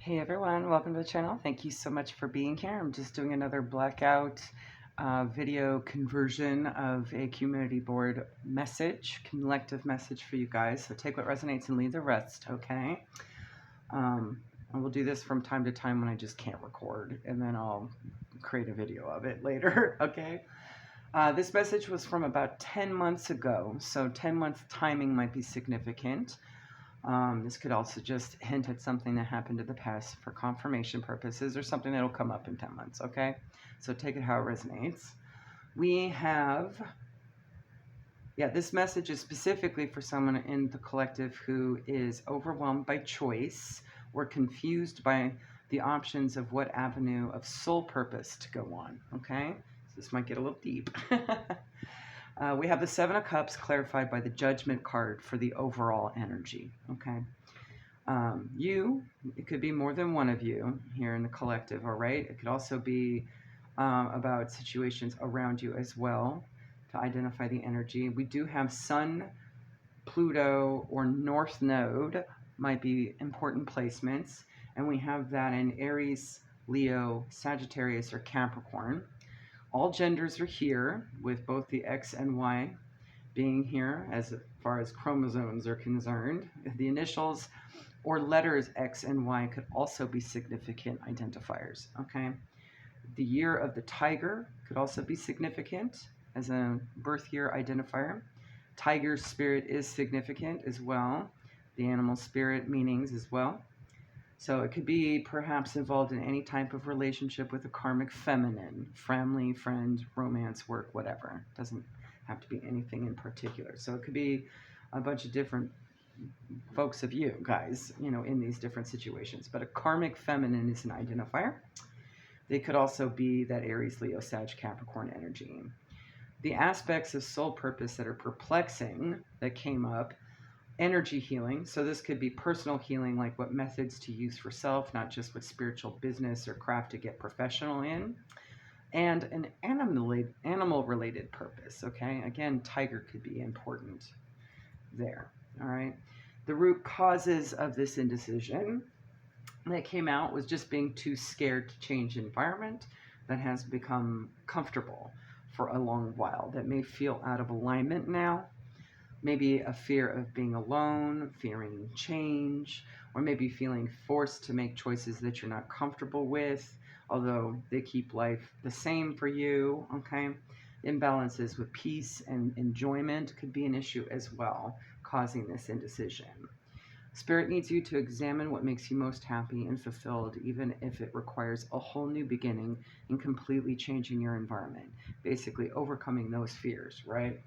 Hey everyone, welcome to the channel. Thank you so much for being here. I'm just doing another blackout video conversion of a community board message, collective message for you guys. So take what resonates and leave the rest, okay? I will do this from time to time when I just can't record, and then I'll create a video of it later, okay? This message was from about 10 months ago, so 10 month timing might be significant. This could also just hint at something that happened in the past for confirmation purposes or something that will come up in 10 months, okay? So take it how it resonates. We have, this message is specifically for someone in the collective who is overwhelmed by choice or confused by the options of what avenue of soul purpose to go on, okay? So this might get a little deep. We have the Seven of Cups clarified by the Judgment card for the overall energy, okay? It could be more than one of you here in the collective, all right? It could also be about situations around you as well to identify the energy. We do have Sun, Pluto, or North Node might be important placements, and we have that in Aries, Leo, Sagittarius, or Capricorn. All genders are here, with both the X and Y being here as far as chromosomes are concerned. The initials or letters X and Y could also be significant identifiers, okay? The year of the tiger could also be significant as a birth year identifier. Tiger spirit is significant as well. The animal spirit meanings as well. So it could be perhaps involved in any type of relationship with a karmic feminine, family, friend, romance, work, whatever. It doesn't have to be anything in particular. So it could be a bunch of different folks of you guys, in these different situations. But a karmic feminine is an identifier. They could also be that Aries, Leo, Sag, Capricorn energy. The aspects of soul purpose that are perplexing that came up: energy healing. So this could be personal healing, like what methods to use for self, not just what spiritual business or craft to get professional in. And an animal related purpose, okay? Again, tiger could be important there, all right? The root causes of this indecision that came out was just being too scared to change environment that has become comfortable for a long while, that may feel out of alignment now. Maybe a fear of being alone, fearing change, or maybe feeling forced to make choices that you're not comfortable with, although they keep life the same for you, okay? Imbalances with peace and enjoyment could be an issue as well, causing this indecision. Spirit needs you to examine what makes you most happy and fulfilled, even if it requires a whole new beginning and completely changing your environment. Basically, overcoming those fears, right?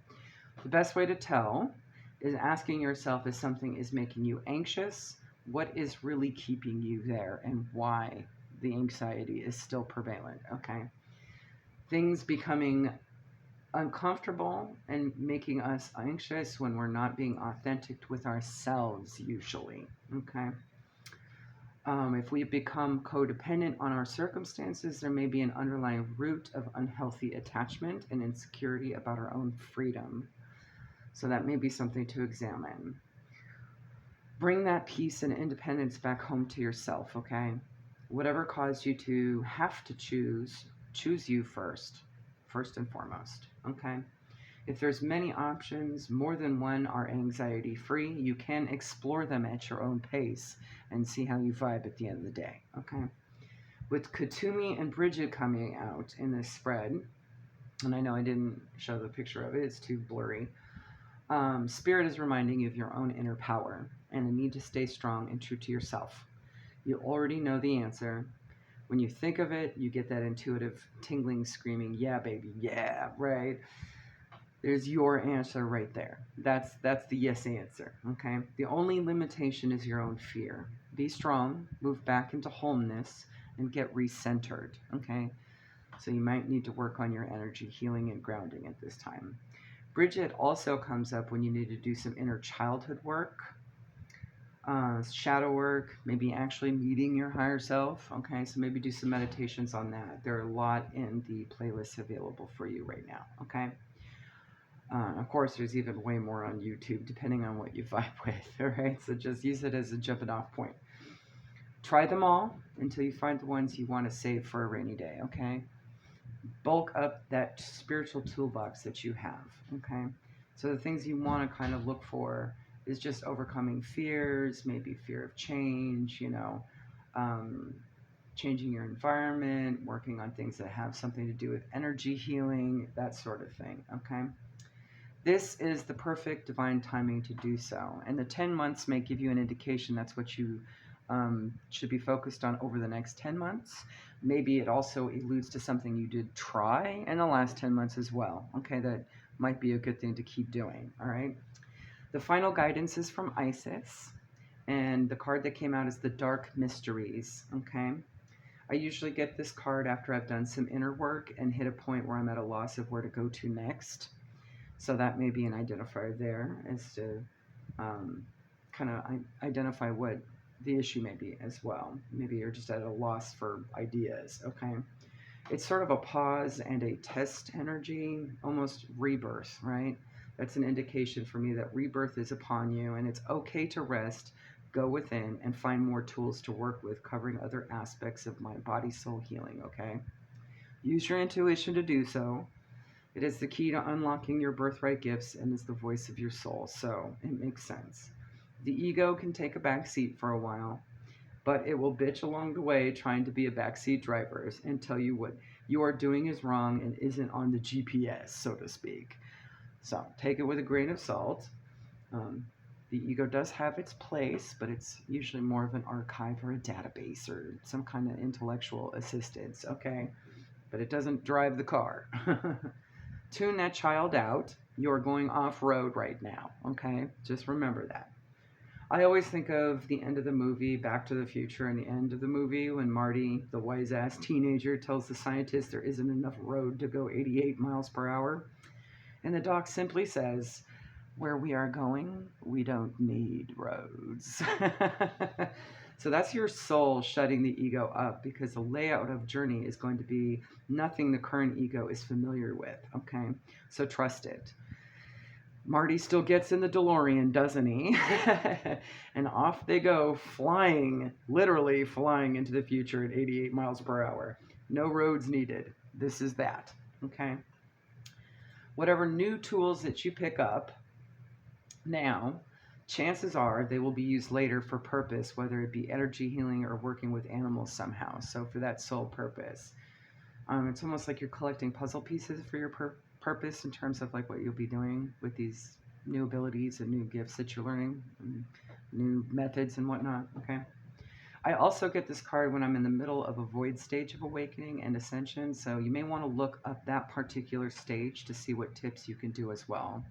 The best way to tell is asking yourself if something is making you anxious, what is really keeping you there, and why the anxiety is still prevalent, okay? Things becoming uncomfortable and making us anxious when we're not being authentic with ourselves, usually, okay? If we become codependent on our circumstances, there may be an underlying root of unhealthy attachment and insecurity about our own freedom. So that may be something to examine. Bring that peace and independence back home to yourself, okay? Whatever caused you to have to choose you first and foremost, okay? If there's many options, more than one are anxiety-free, you can explore them at your own pace and see how you vibe at the end of the day, okay? With Katumi and Bridget coming out in this spread, and I know I didn't show the picture of it, it's too blurry. Spirit is reminding you of your own inner power and the need to stay strong and true to yourself. You already know the answer. When you think of it, you get that intuitive tingling, screaming, yeah, baby, yeah, right? There's your answer right there. That's the yes answer, okay? The only limitation is your own fear. Be strong, move back into wholeness, and get recentered, okay? So you might need to work on your energy healing and grounding at this time. Bridget also comes up when you need to do some inner childhood work, shadow work, maybe actually meeting your higher self, okay? So maybe do some meditations on that. There are a lot in the playlist available for you right now, okay? Of course, there's even way more on YouTube, depending on what you vibe with, all right? So just use it as a jumping off point. Try them all until you find the ones you want to save for a rainy day, okay? Bulk up that spiritual toolbox that you have, okay? So the things you want to kind of look for is just overcoming fears, maybe fear of change, um, changing your environment, working on things that have something to do with energy healing, that sort of thing, okay? This is the perfect divine timing to do so. And the 10 months may give you an indication that's what you should be focused on over the next 10 months. Maybe it also alludes to something you did try in the last 10 months as well. Okay, that might be a good thing to keep doing. All right. The final guidance is from Isis. And the card that came out is the Dark Mysteries. Okay. I usually get this card after I've done some inner work and hit a point where I'm at a loss of where to go to next. So that may be an identifier there as to kind of identify what the issue may be as well. Maybe you're just at a loss for ideas, okay? It's sort of a pause and a test energy, almost rebirth, right? That's an indication for me that rebirth is upon you and it's okay to rest, go within, and find more tools to work with covering other aspects of my body, soul healing, okay? Use your intuition to do so. It is the key to unlocking your birthright gifts and is the voice of your soul, so it makes sense. The ego can take a back seat for a while, but it will bitch along the way trying to be a backseat driver and tell you what you are doing is wrong and isn't on the GPS, so to speak. So take it with a grain of salt. The ego does have its place, but it's usually more of an archive or a database or some kind of intellectual assistance, okay? But it doesn't drive the car. Tune that child out. You're going off-road right now, okay? Just remember that. I always think of the end of the movie, Back to the Future, and the end of the movie when Marty, the wise-ass teenager, tells the scientist there isn't enough road to go 88 miles per hour. And the doc simply says, where we are going, we don't need roads. So that's your soul shutting the ego up because the layout of journey is going to be nothing the current ego is familiar with, okay? So trust it. Marty still gets in the DeLorean, doesn't he? And off they go, flying, literally flying into the future at 88 miles per hour. No roads needed. This is that, okay? Whatever new tools that you pick up now, chances are they will be used later for purpose, whether it be energy healing or working with animals somehow. So for that sole purpose. It's almost like you're collecting puzzle pieces for your purpose in terms of like what you'll be doing with these new abilities and new gifts that you're learning, and new methods and whatnot, okay? I also get this card when I'm in the middle of a void stage of awakening and ascension, so you may want to look up that particular stage to see what tips you can do as well.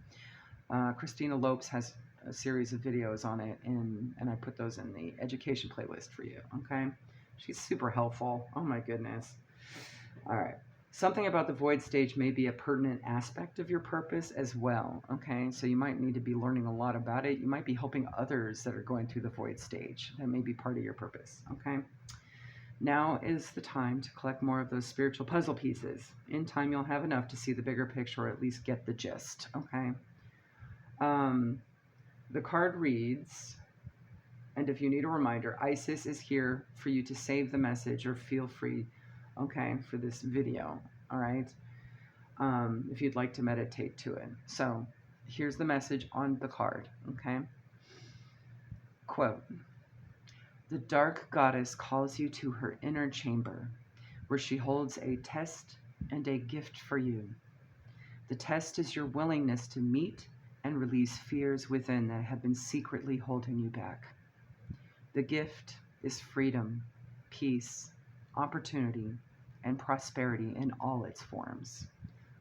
Christina Lopes has a series of videos on it, and I put those in the education playlist for you, okay? She's super helpful. Oh my goodness. All right. Something about the void stage may be a pertinent aspect of your purpose as well, okay? So you might need to be learning a lot about it. You might be helping others that are going through the void stage. That may be part of your purpose, okay? Now is the time to collect more of those spiritual puzzle pieces. In time, you'll have enough to see the bigger picture or at least get the gist, okay? The card reads, and if you need a reminder, Isis is here for you to save the message or feel free, okay, for this video, all right? If you'd like to meditate to it. So here's the message on the card, okay? Quote, the dark goddess calls you to her inner chamber where she holds a test and a gift for you. The test is your willingness to meet and release fears within that have been secretly holding you back. The gift is freedom, peace, opportunity, and prosperity in all its forms.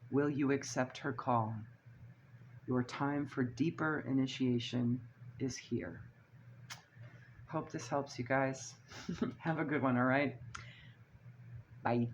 Will you accept her call? Your time for deeper initiation is here. Hope this helps you guys. Have a good one, all right? Bye.